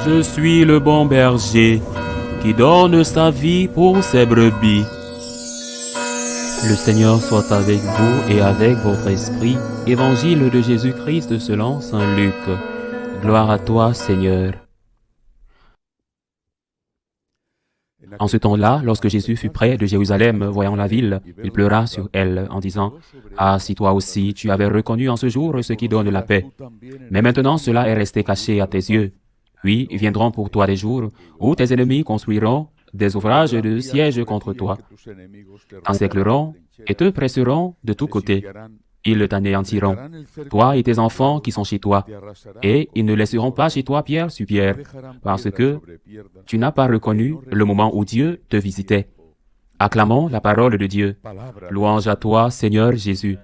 Je suis le bon berger qui donne sa vie pour ses brebis. Le Seigneur soit avec vous et avec votre esprit. Évangile de Jésus-Christ selon saint Luc. Gloire à toi, Seigneur. En ce temps-là, lorsque Jésus fut près de Jérusalem, voyant la ville, il pleura sur elle en disant, « Ah, si toi aussi tu avais reconnu en ce jour ce qui donne la paix. Mais maintenant cela est resté caché à tes yeux. Oui, viendront pour toi des jours où tes ennemis construiront des ouvrages de siège contre toi, encercleront et te presseront de tous côtés. Ils t'anéantiront, toi et tes enfants qui sont chez toi, et ils ne laisseront pas chez toi pierre sur pierre, parce que tu n'as pas reconnu le moment où Dieu te visitait. Acclamons la parole de Dieu. Louange à toi, Seigneur Jésus.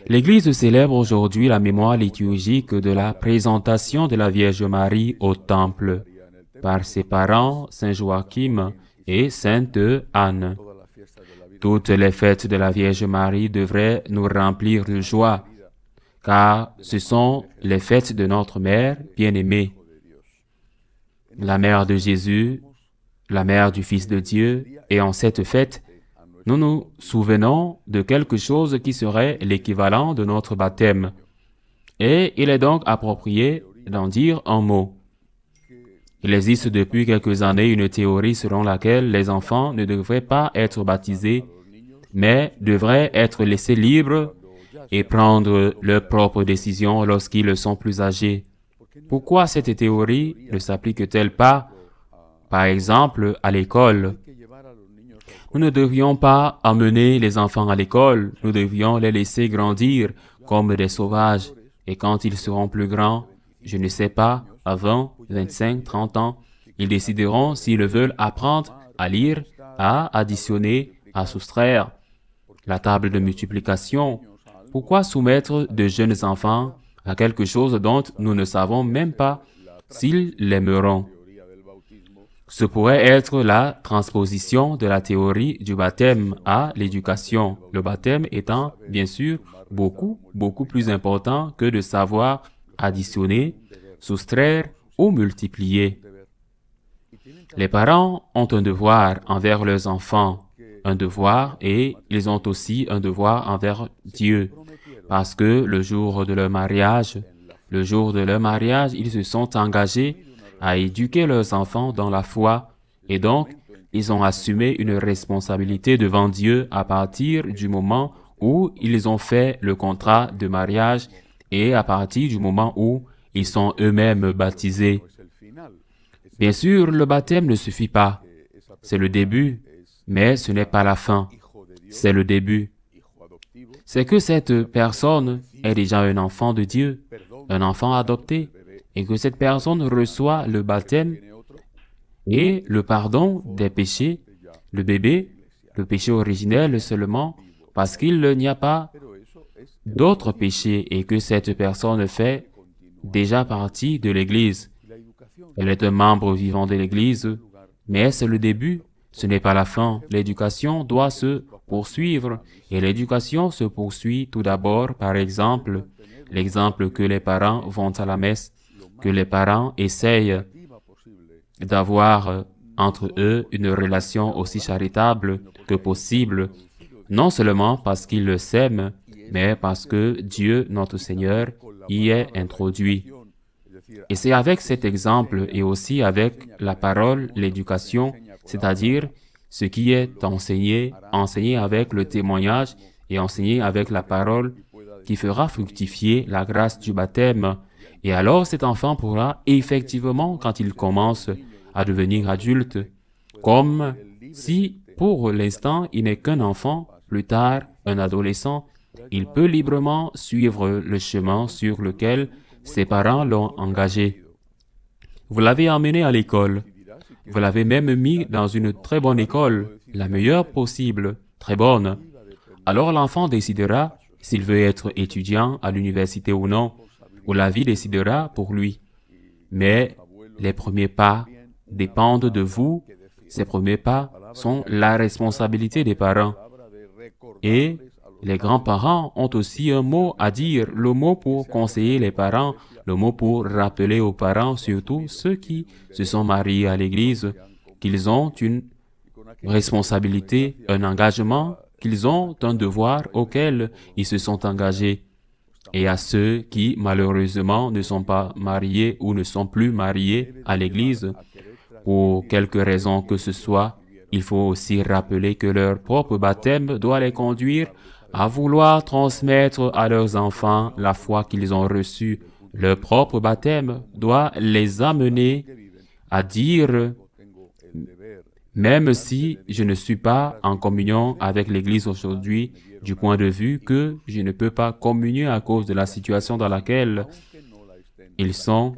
L'Église célèbre aujourd'hui la mémoire liturgique de la présentation de la Vierge Marie au Temple par ses parents, Saint Joachim et Sainte Anne. Toutes les fêtes de la Vierge Marie devraient nous remplir de joie, car ce sont les fêtes de notre Mère bien-aimée, la Mère de Jésus, la Mère du Fils de Dieu, et en cette fête, nous nous souvenons de quelque chose qui serait l'équivalent de notre baptême. Et il est donc approprié d'en dire un mot. Il existe depuis quelques années une théorie selon laquelle les enfants ne devraient pas être baptisés, mais devraient être laissés libres et prendre leurs propres décisions lorsqu'ils sont plus âgés. Pourquoi cette théorie ne s'applique-t-elle pas, par exemple, à l'école? Nous ne devrions pas amener les enfants à l'école, nous devrions les laisser grandir comme des sauvages. Et quand ils seront plus grands, je ne sais pas, à 20, 25, 30 ans, ils décideront s'ils veulent apprendre à lire, à additionner, à soustraire. La table de multiplication. Pourquoi soumettre de jeunes enfants à quelque chose dont nous ne savons même pas s'ils l'aimeront? Ce pourrait être la transposition de la théorie du baptême à l'éducation, le baptême étant, bien sûr, beaucoup plus important que de savoir additionner, soustraire ou multiplier. Les parents ont un devoir envers leurs enfants, un devoir, et ils ont aussi un devoir envers Dieu, parce que le jour de leur mariage, ils se sont engagés à éduquer leurs enfants dans la foi, et donc ils ont assumé une responsabilité devant Dieu à partir du moment où ils ont fait le contrat de mariage et à partir du moment où ils sont eux-mêmes baptisés. Bien sûr, le baptême ne suffit pas. C'est le début, mais ce n'est pas la fin. C'est le début. C'est que cette personne est déjà un enfant de Dieu, un enfant adopté, et que cette personne reçoit le baptême et le pardon des péchés, le bébé, le péché originel seulement, parce qu'il n'y a pas d'autres péchés et que cette personne fait déjà partie de l'Église. Elle est un membre vivant de l'Église, mais c'est le début, ce n'est pas la fin. L'éducation doit se poursuivre, et l'éducation se poursuit tout d'abord, par exemple, l'exemple que les parents vont à la messe, que les parents essayent d'avoir entre eux une relation aussi charitable que possible, non seulement parce qu'ils le s'aiment, mais parce que Dieu, notre Seigneur, y est introduit. Et c'est avec cet exemple et aussi avec la parole, l'éducation, c'est-à-dire ce qui est enseigné, enseigné avec le témoignage et enseigné avec la parole, qui fera fructifier la grâce du baptême. Et alors cet enfant pourra effectivement, quand il commence à devenir adulte, comme si pour l'instant il n'est qu'un enfant, plus tard un adolescent, il peut librement suivre le chemin sur lequel ses parents l'ont engagé. Vous l'avez emmené à l'école. Vous l'avez même mis dans une très bonne école, la meilleure possible, très bonne. Alors l'enfant décidera s'il veut être étudiant à l'université ou non, ou la vie décidera pour lui. Mais les premiers pas dépendent de vous. Ces premiers pas sont la responsabilité des parents. Et Les grands-parents ont aussi un mot à dire, le mot pour conseiller les parents, le mot pour rappeler aux parents, surtout ceux qui se sont mariés à l'Église, qu'ils ont une responsabilité, un engagement, qu'ils ont un devoir auquel ils se sont engagés. Et à ceux qui, malheureusement, ne sont pas mariés ou ne sont plus mariés à l'Église, pour quelque raison que ce soit, il faut aussi rappeler que leur propre baptême doit les conduire à vouloir transmettre à leurs enfants la foi qu'ils ont reçue. Leur propre baptême doit les amener à dire, même si je ne suis pas en communion avec l'Église aujourd'hui, du point de vue que je ne peux pas communier à cause de la situation dans laquelle ils sont,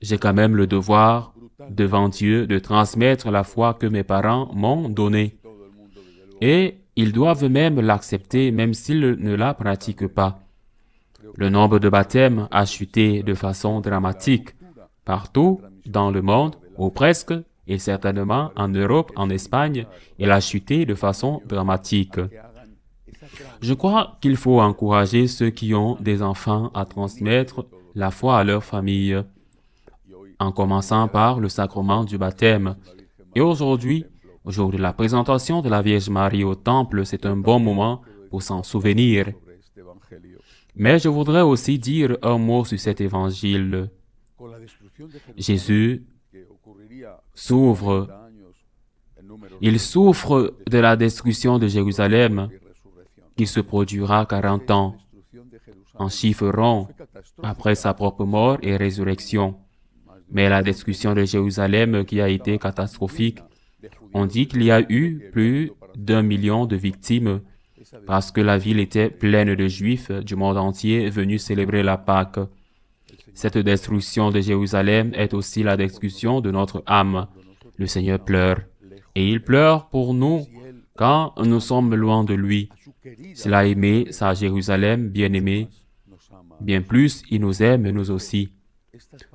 j'ai quand même le devoir devant Dieu de transmettre la foi que mes parents m'ont donnée. Et ils doivent même l'accepter, même s'ils ne la pratiquent pas. Le nombre de baptêmes a chuté de façon dramatique partout dans le monde, ou presque, et certainement en Europe, en Espagne, il a chuté de façon dramatique. Je crois qu'il faut encourager ceux qui ont des enfants à transmettre la foi à leur famille, en commençant par le sacrement du baptême. Et aujourd'hui, au jour de la présentation de la Vierge Marie au Temple, c'est un bon moment pour s'en souvenir. Mais je voudrais aussi dire un mot sur cet évangile. Jésus il souffre de la destruction de Jérusalem qui se produira 40 ans en chiffre rond après sa propre mort et résurrection. Mais la destruction de Jérusalem qui a été catastrophique, on dit qu'il y a eu plus d'1 million de victimes parce que la ville était pleine de Juifs du monde entier venus célébrer la Pâque. Cette destruction de Jérusalem est aussi la destruction de notre âme. Le Seigneur pleure. Et il pleure pour nous quand nous sommes loin de lui. S'il a aimé sa Jérusalem bien-aimée, bien plus, il nous aime nous aussi.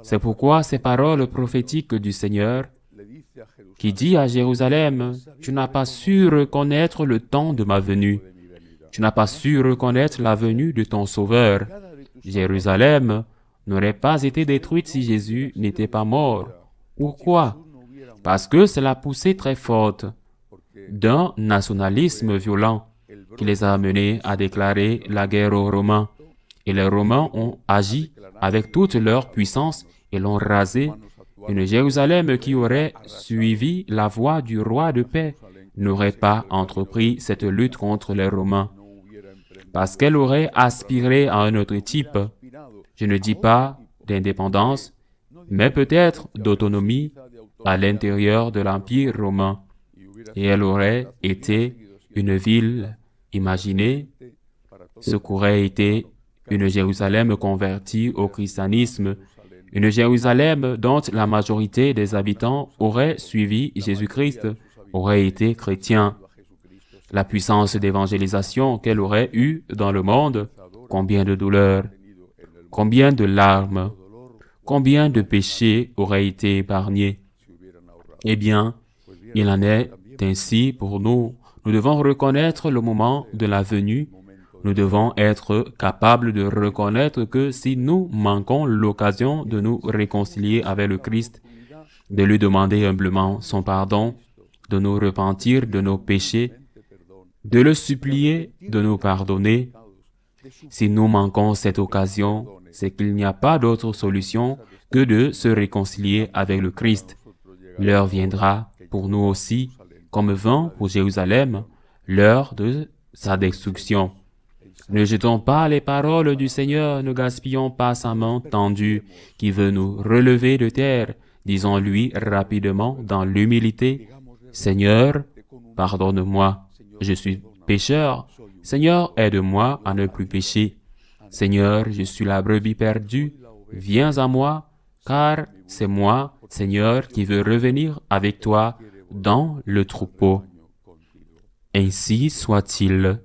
C'est pourquoi ces paroles prophétiques du Seigneur qui dit à Jérusalem, « Tu n'as pas su reconnaître le temps de ma venue. Tu n'as pas su reconnaître la venue de ton Sauveur. Jérusalem n'aurait pas été détruite si Jésus n'était pas mort. Pourquoi? Parce que c'est la poussée très forte d'un nationalisme violent qui les a amenés à déclarer la guerre aux Romains. Et les Romains ont agi avec toute leur puissance et l'ont rasé. Une Jérusalem qui aurait suivi la voie du roi de paix n'aurait pas entrepris cette lutte contre les Romains, parce qu'elle aurait aspiré à un autre type. Je ne dis pas d'indépendance, mais peut-être d'autonomie à l'intérieur de l'Empire romain. Et elle aurait été une ville imaginée, ce qu'aurait été une Jérusalem convertie au christianisme, une Jérusalem dont la majorité des habitants auraient suivi Jésus-Christ, auraient été chrétiens. La puissance d'évangélisation qu'elle aurait eue dans le monde, combien de douleurs, combien de larmes, combien de péchés auraient été épargnés. Eh bien, il en est ainsi pour nous. Nous devons reconnaître le moment de la venue. Nous devons être capables de reconnaître que si nous manquons l'occasion de nous réconcilier avec le Christ, de lui demander humblement son pardon, de nous repentir de nos péchés, de le supplier de nous pardonner. Si nous manquons cette occasion, c'est qu'il n'y a pas d'autre solution que de se réconcilier avec le Christ. L'heure viendra pour nous aussi, comme vint pour Jérusalem, l'heure de sa destruction. Ne jetons pas les paroles du Seigneur, ne gaspillons pas sa main tendue qui veut nous relever de terre. Disons-lui rapidement dans l'humilité, « Seigneur, pardonne-moi, je suis pécheur. Seigneur, aide-moi à ne plus pécher. Seigneur, je suis la brebis perdue. Viens à moi, car c'est moi, Seigneur, qui veux revenir avec toi dans le troupeau. » Ainsi soit-il.